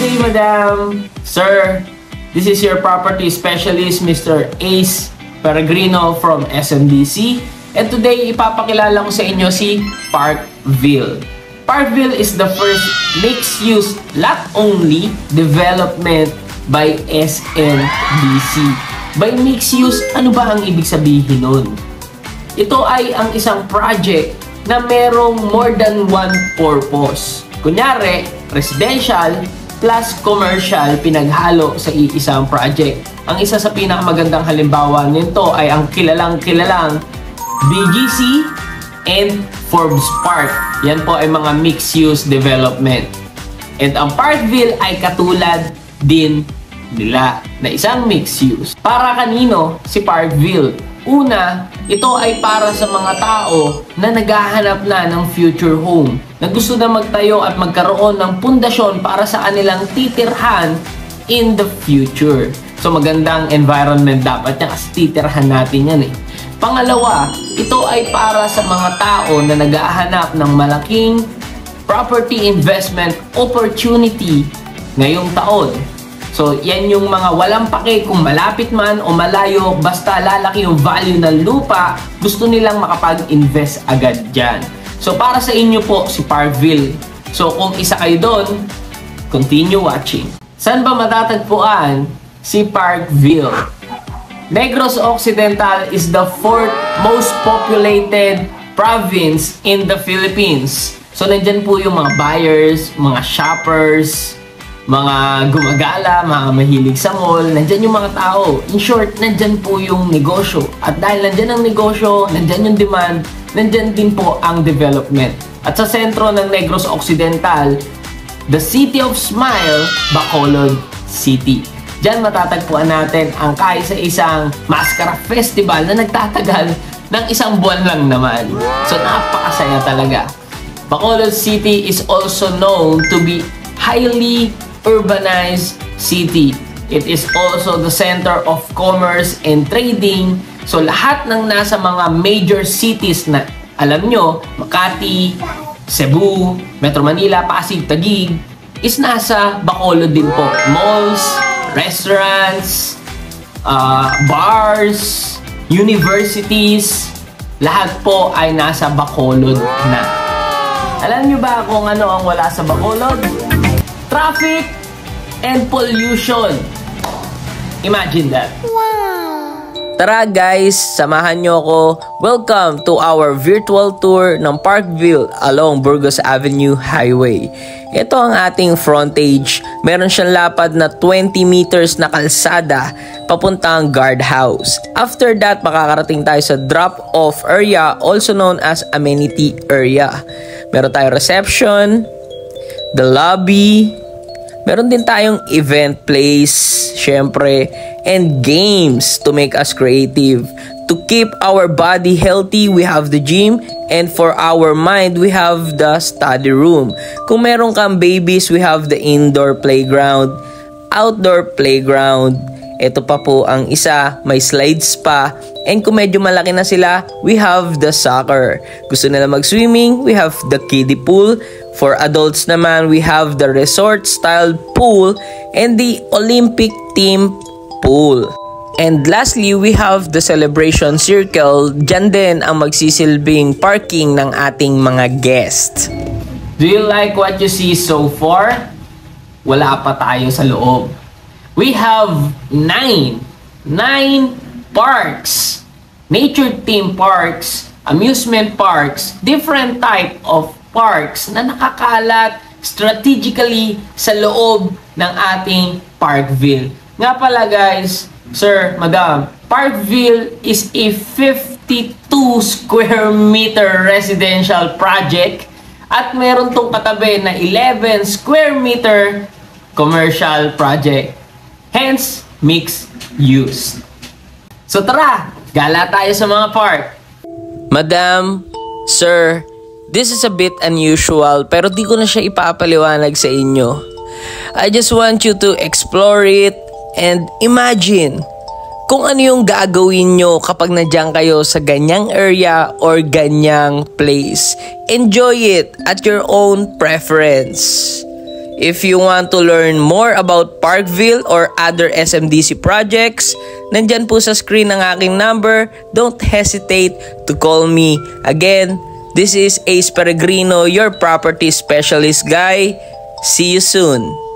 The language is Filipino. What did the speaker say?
day, Madam, Sir. This is your property specialist, Mr. Ace Peregrino from SMDC. And today, ipapakilala ko sa inyo si Parkville. Parkville is the first mixed-use lot-only development by SMDC. By mixed-use, ano ba ang ibig sabihin nun? Ito ay ang isang project na merong more than one purpose. Kunyari, residential plus commercial pinaghalo sa iisang project. Ang isa sa pinakamagandang halimbawa nito ay ang kilalang BGC and Forbes Park. Yan po ay mga mixed-use development. And ang Parkville ay katulad din nila na isang mixed-use. Para kanino si Parkville? Una, ito ay para sa mga tao na naghahanap na ng future home, na gusto na magtayo at magkaroon ng pundasyon para sa kanilang titirhan in the future. So magandang environment dapat yan kasi titirhan natin yan eh. Pangalawa, ito ay para sa mga tao na naghahanap ng malaking property investment opportunity ngayong taon. So, yan yung mga walang pake kung malapit man o malayo, basta lalaki yung value ng lupa, gusto nilang makapag-invest agad dyan. So, para sa inyo po si Parkville. So, kung isa kayo doon, continue watching. Saan ba matatagpuan si Parkville? Negros Occidental is the fourth most populated province in the Philippines. So, nandyan po yung mga buyers, mga shoppers, mga gumagala, mga mahilig sa mall, nandyan yung mga tao. In short, nandyan po yung negosyo. At dahil nandyan ang negosyo, nandyan yung demand, nandyan din po ang development. At sa sentro ng Negros Occidental, the City of Smile, Bacolod City. Diyan matatagpuan natin ang kaisa-isang Mascara Festival na nagtatagal ng isang buwan lang naman. So napakasaya talaga. Bacolod City is also known to be highly urbanized city. It is also the center of commerce and trading. So lahat ng nasa mga major cities na alam nyo, Makati, Cebu, Metro Manila, Pasig, Taguig, is nasa Bacolod din po. Malls, restaurants, bars, universities, lahat po ay nasa Bacolod na. Alam nyo ba kung ano ang wala sa Bacolod? Traffic and pollution. Imagine that. Wow! Tara guys, samahan nyo ako. Welcome to our virtual tour ng Parkville along Burgos Avenue Highway. Ito ang ating frontage. Meron siyang lapad na 20 meters na kalsada papuntang guardhouse. After that, makakarating tayo sa drop-off area, also known as amenity area. Meron tayong reception, the lobby, meron din tayong event place, syempre, and games to make us creative. To keep our body healthy, we have the gym, and for our mind, we have the study room. Kung meron kang babies, we have the indoor playground, outdoor playground. Ito pa po ang isa, may slides pa. And kung medyo malaki na sila, we have the soccer. Gusto nila mag-swimming, we have the kiddie pool. For adults naman, we have the resort-style pool and the Olympic theme pool. And lastly, we have the celebration circle. Diyan din ang magsisilbing parking ng ating mga guests. Do you like what you see so far? Wala pa tayo sa loob. We have 9 parks, nature theme parks, amusement parks, different type of parks na nakakalat strategically sa loob ng ating Parkville. Nga pala guys, sir, madam, Parkville is a 52 square meter residential project at meron tong katabi na 11 square meter commercial project. Hence, mixed use. So tara, gala tayo sa mga park. Madam, sir, this is a bit unusual pero di ko na siya ipapaliwanag sa inyo. I just want you to explore it and imagine kung ano yung gagawin nyo kapag nandiyan kayo sa ganyang area or ganyang place. Enjoy it at your own preference. If you want to learn more about Parkville or other SMDC projects, nandyan po sa screen ang aking number. Don't hesitate to call me. Again, this is Ace Peregrino, your property specialist guy. See you soon.